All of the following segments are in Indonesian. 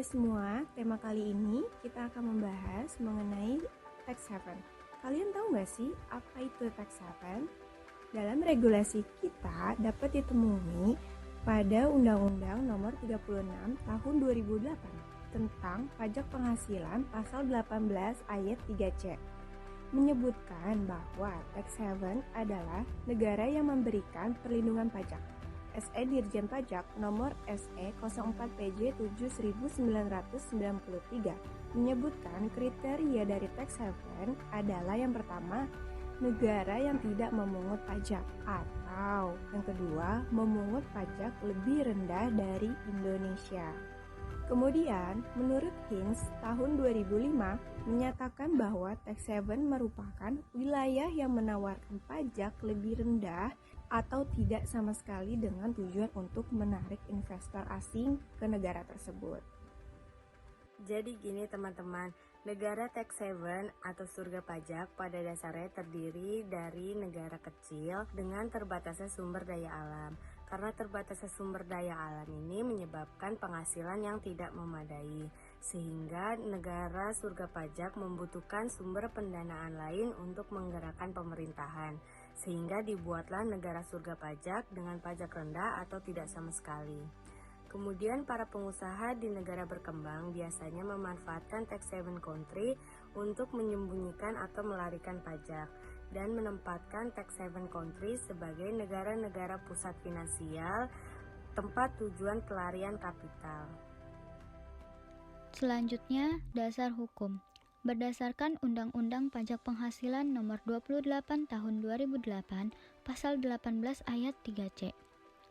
semua, tema kali ini kita akan membahas mengenai tax haven. Kalian tahu nggak sih apa itu tax haven? Dalam regulasi kita dapat ditemui pada Undang-Undang Nomor 36 Tahun 2008 tentang pajak penghasilan pasal 18 ayat 3C menyebutkan bahwa tax haven adalah negara yang memberikan perlindungan pajak. SE Dirjen Pajak nomor SE 04 PJ 7993 menyebutkan kriteria dari tax haven adalah yang pertama, negara yang tidak memungut pajak, atau yang kedua, memungut pajak lebih rendah dari Indonesia. Kemudian, menurut Hinz tahun 2005 menyatakan bahwa tax haven merupakan wilayah yang menawarkan pajak lebih rendah atau tidak sama sekali dengan tujuan untuk menarik investor asing ke negara tersebut. Jadi gini teman-teman, negara tax haven atau surga pajak pada dasarnya terdiri dari negara kecil dengan terbatasnya sumber daya alam. Karena terbatasnya sumber daya alam ini menyebabkan penghasilan yang tidak memadai, sehingga negara surga pajak membutuhkan sumber pendanaan lain untuk menggerakkan pemerintahan, sehingga dibuatlah negara surga pajak dengan pajak rendah atau tidak sama sekali. Kemudian para pengusaha di negara berkembang biasanya memanfaatkan tax haven country untuk menyembunyikan atau melarikan pajak dan menempatkan tax haven country sebagai negara-negara pusat finansial, tempat tujuan pelarian kapital. Selanjutnya, dasar hukum. Berdasarkan Undang-Undang Pajak Penghasilan Nomor 28 Tahun 2008, Pasal 18 Ayat 3C.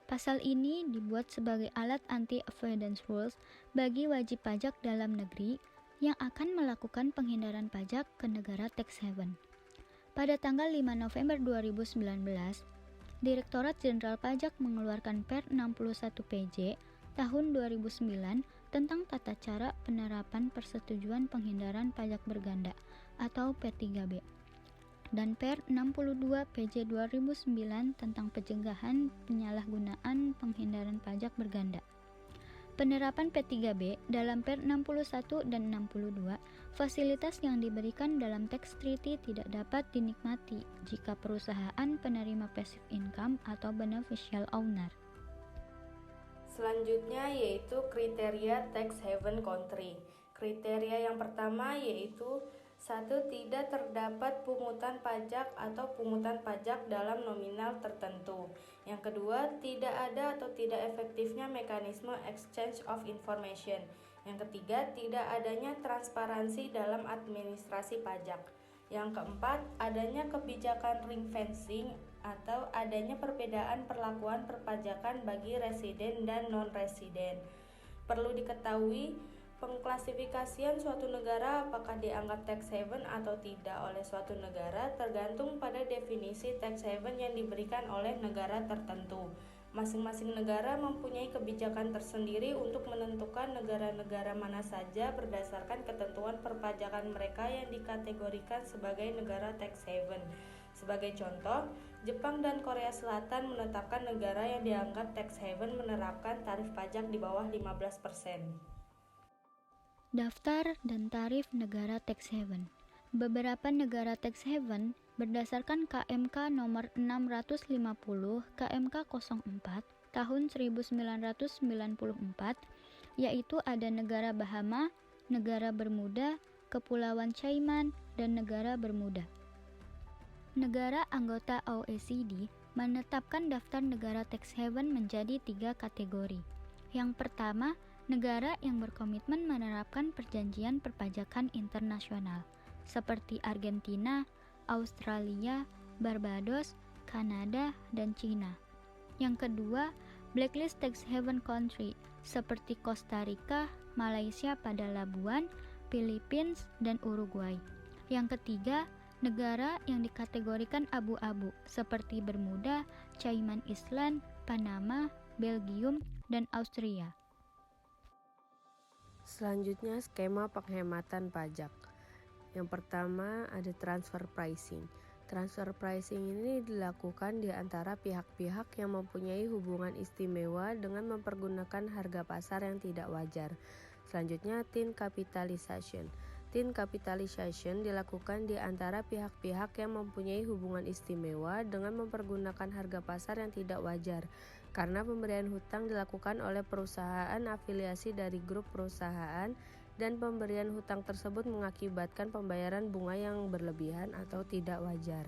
Pasal ini dibuat sebagai alat anti-avoidance rules bagi wajib pajak dalam negeri yang akan melakukan penghindaran pajak ke negara tax haven. Pada tanggal 5 November 2019, Direktorat Jenderal Pajak mengeluarkan Per 61 PJ tahun 2009 tentang tata cara penerapan persetujuan penghindaran pajak berganda atau P3B. Dan Per 62 PJ 2009 tentang pencegahan penyalahgunaan penghindaran pajak berganda. Penerapan P3B dalam Per 61 dan 62, fasilitas yang diberikan dalam tax treaty tidak dapat dinikmati jika perusahaan penerima passive income atau beneficial owner. Selanjutnya yaitu kriteria tax haven country. Kriteria yang pertama yaitu 1. Tidak terdapat pungutan pajak atau pungutan pajak dalam nominal tertentu. Yang kedua, tidak ada atau tidak efektifnya mekanisme exchange of information. Yang ketiga, tidak adanya transparansi dalam administrasi pajak. Yang keempat, adanya kebijakan ring fencing atau adanya perbedaan perlakuan perpajakan bagi residen dan non-residen. Perlu diketahui, pengklasifikasian suatu negara apakah dianggap tax haven atau tidak oleh suatu negara tergantung pada definisi tax haven yang diberikan oleh negara tertentu. Masing-masing negara mempunyai kebijakan tersendiri untuk menentukan negara-negara mana saja berdasarkan ketentuan perpajakan mereka yang dikategorikan sebagai negara tax haven. Sebagai contoh, Jepang dan Korea Selatan menetapkan negara yang dianggap tax haven menerapkan tarif pajak di bawah 15%. Daftar dan tarif negara tax haven. Beberapa negara tax haven berdasarkan KMK nomor 650 KMK 04 tahun 1994, yaitu ada negara Bahama, negara Bermuda, Kepulauan Cayman, dan negara Bermuda. Negara anggota OECD menetapkan daftar negara tax haven menjadi 3 kategori. Yang pertama, negara yang berkomitmen menerapkan perjanjian perpajakan internasional, seperti Argentina, Australia, Barbados, Kanada, dan China. Yang kedua, blacklist tax haven country, seperti Costa Rica, Malaysia pada Labuan, Philippines, dan Uruguay. Yang ketiga, negara yang dikategorikan abu-abu, seperti Bermuda, Cayman Island, Panama, Belgium, dan Austria. Selanjutnya skema penghematan pajak. Yang pertama ada transfer pricing. Transfer pricing ini dilakukan di antara pihak-pihak yang mempunyai hubungan istimewa dengan mempergunakan harga pasar yang tidak wajar. Selanjutnya, tin capitalization. Tin capitalization dilakukan di antara pihak-pihak yang mempunyai hubungan istimewa dengan mempergunakan harga pasar yang tidak wajar, karena pemberian hutang dilakukan oleh perusahaan afiliasi dari grup perusahaan dan pemberian hutang tersebut mengakibatkan pembayaran bunga yang berlebihan atau tidak wajar.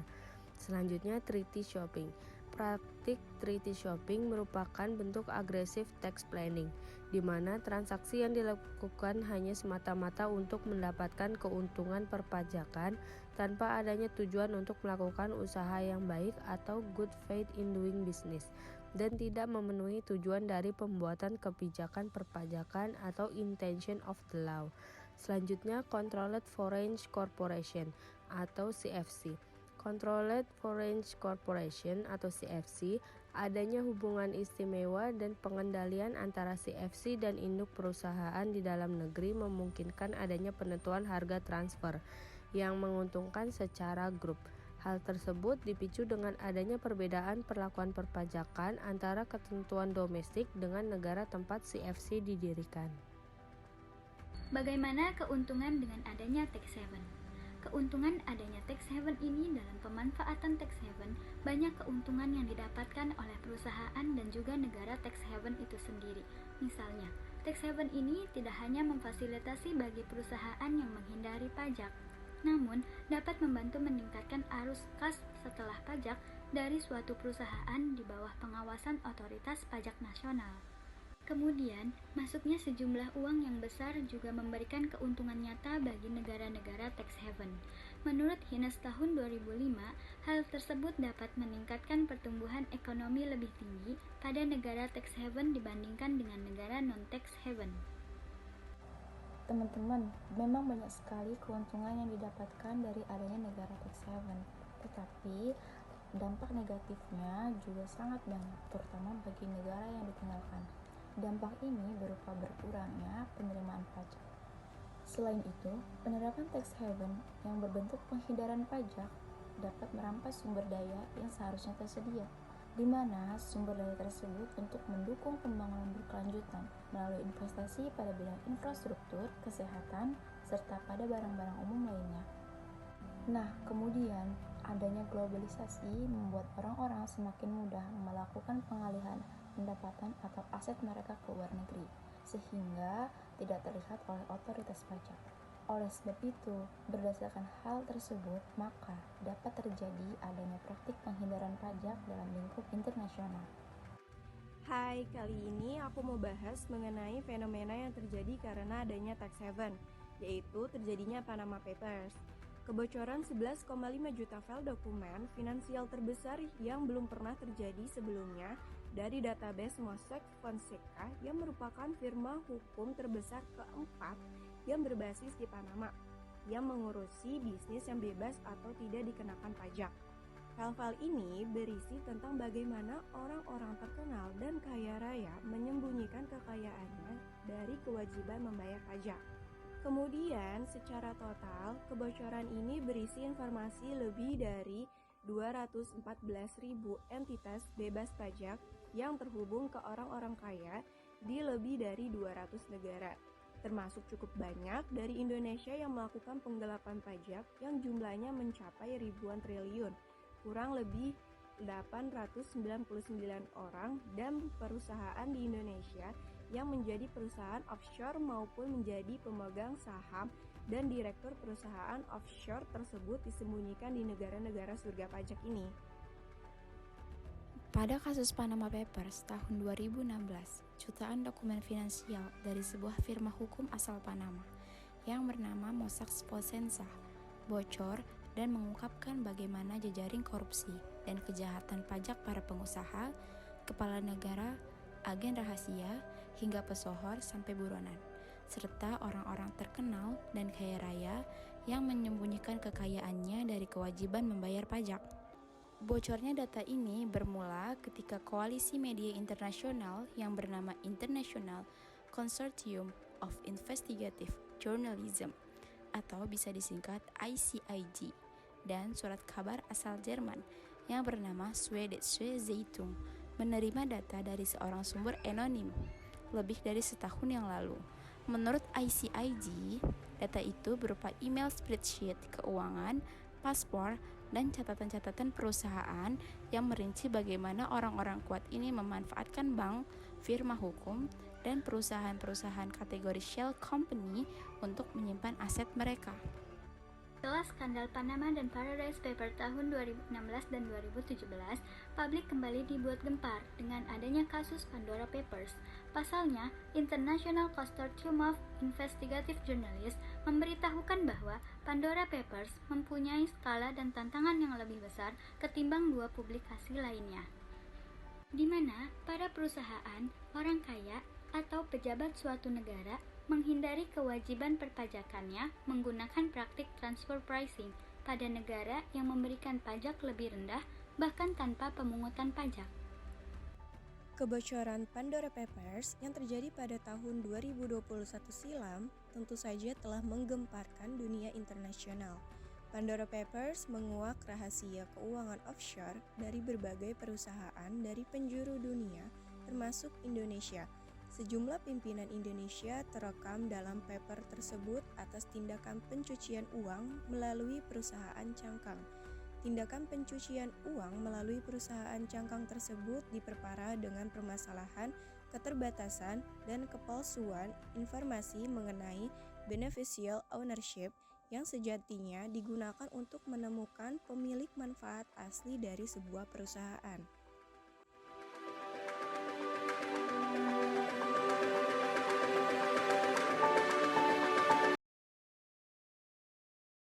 Selanjutnya, treaty shopping. Praktik treaty shopping merupakan bentuk agresif tax planning, di mana transaksi yang dilakukan hanya semata-mata untuk mendapatkan keuntungan perpajakan tanpa adanya tujuan untuk melakukan usaha yang baik atau good faith in doing business, dan tidak memenuhi tujuan dari pembuatan kebijakan perpajakan atau intention of the law. Selanjutnya, Controlled Foreign Corporation atau CFC. Controlled Foreign Corporation atau CFC, adanya hubungan istimewa dan pengendalian antara CFC dan induk perusahaan di dalam negeri memungkinkan adanya penentuan harga transfer yang menguntungkan secara grup. Hal tersebut dipicu dengan adanya perbedaan perlakuan perpajakan antara ketentuan domestik dengan negara tempat CFC didirikan. Bagaimana keuntungan dengan adanya tax haven? Keuntungan adanya tax haven ini dalam pemanfaatan tax haven, banyak keuntungan yang didapatkan oleh perusahaan dan juga negara tax haven itu sendiri. Misalnya, tax haven ini tidak hanya memfasilitasi bagi perusahaan yang menghindari pajak, namun dapat membantu meningkatkan arus kas setelah pajak dari suatu perusahaan di bawah pengawasan otoritas pajak nasional. Kemudian, masuknya sejumlah uang yang besar juga memberikan keuntungan nyata bagi negara-negara tax haven. Menurut Hines tahun 2005, hal tersebut dapat meningkatkan pertumbuhan ekonomi lebih tinggi pada negara tax haven dibandingkan dengan negara non-tax haven. Teman-teman, memang banyak sekali keuntungan yang didapatkan dari adanya negara tax haven, tetapi dampak negatifnya juga sangat banyak, terutama bagi negara yang ditinggalkan. Dampak ini berupa berkurangnya penerimaan pajak. Selain itu, penerapan tax haven yang berbentuk penghindaran pajak dapat merampas sumber daya yang seharusnya tersedia, di mana sumber daya tersebut untuk mendukung pembangunan berkelanjutan melalui investasi pada bidang infrastruktur, kesehatan, serta pada barang-barang umum lainnya. Nah, kemudian adanya globalisasi membuat orang-orang semakin mudah melakukan pengalihan pendapatan atau aset mereka ke luar negeri, sehingga tidak terlihat oleh otoritas pajak. Oleh sebab itu, berdasarkan hal tersebut, maka dapat terjadi adanya praktik penghindaran pajak dalam lingkup internasional. Hai, kali ini aku mau bahas mengenai fenomena yang terjadi karena adanya tax haven, yaitu terjadinya Panama Papers. Kebocoran 11,5 juta file dokumen finansial terbesar yang belum pernah terjadi sebelumnya dari database Mossack Fonseca yang merupakan firma hukum terbesar keempat yang berbasis di Panama, yang mengurusi bisnis yang bebas atau tidak dikenakan pajak. File-file ini berisi tentang bagaimana orang-orang terkenal dan kaya raya menyembunyikan kekayaannya dari kewajiban membayar pajak. Kemudian, secara total, kebocoran ini berisi informasi lebih dari 214.000 entitas bebas pajak yang terhubung ke orang-orang kaya di lebih dari 200 negara, termasuk cukup banyak dari Indonesia yang melakukan penggelapan pajak yang jumlahnya mencapai ribuan triliun, kurang lebih 899 orang, dan perusahaan di Indonesia yang menjadi perusahaan offshore maupun menjadi pemegang saham dan direktur perusahaan offshore tersebut disembunyikan di negara-negara surga pajak ini. Pada kasus Panama Papers tahun 2016, jutaan dokumen finansial dari sebuah firma hukum asal Panama yang bernama Mossack Fonseca bocor dan mengungkapkan bagaimana jejaring korupsi dan kejahatan pajak para pengusaha, kepala negara, agen rahasia, hingga pesohor sampai buronan, serta orang-orang terkenal dan kaya raya yang menyembunyikan kekayaannya dari kewajiban membayar pajak. Bocornya data ini bermula ketika koalisi media internasional yang bernama International Consortium of Investigative Journalism atau bisa disingkat ICIJ dan surat kabar asal Jerman yang bernama Süddeutsche Zeitung menerima data dari seorang sumber anonim lebih dari setahun yang lalu. Menurut ICIG, data itu berupa email spreadsheet keuangan, paspor, dan catatan-catatan perusahaan yang merinci bagaimana orang-orang kuat ini memanfaatkan bank, firma hukum, dan perusahaan-perusahaan kategori shell company untuk menyimpan aset mereka. Setelah skandal Panama dan Paradise Paper tahun 2016 dan 2017, publik kembali dibuat gempar dengan adanya kasus Pandora Papers. Pasalnya, International Consortium of Investigative Journalists memberitahukan bahwa Pandora Papers mempunyai skala dan tantangan yang lebih besar ketimbang dua publikasi lainnya, di mana para perusahaan, orang kaya, atau pejabat suatu negara menghindari kewajiban perpajakannya menggunakan praktik transfer pricing pada negara yang memberikan pajak lebih rendah bahkan tanpa pemungutan pajak. Kebocoran Pandora Papers yang terjadi pada tahun 2021 silam tentu saja telah menggemparkan dunia internasional. Pandora Papers menguak rahasia keuangan offshore dari berbagai perusahaan dari penjuru dunia termasuk Indonesia. Sejumlah pimpinan Indonesia terekam dalam paper tersebut atas tindakan pencucian uang melalui perusahaan cangkang. Tindakan pencucian uang melalui perusahaan cangkang tersebut diperparah dengan permasalahan keterbatasan dan kepalsuan informasi mengenai beneficial ownership yang sejatinya digunakan untuk menemukan pemilik manfaat asli dari sebuah perusahaan.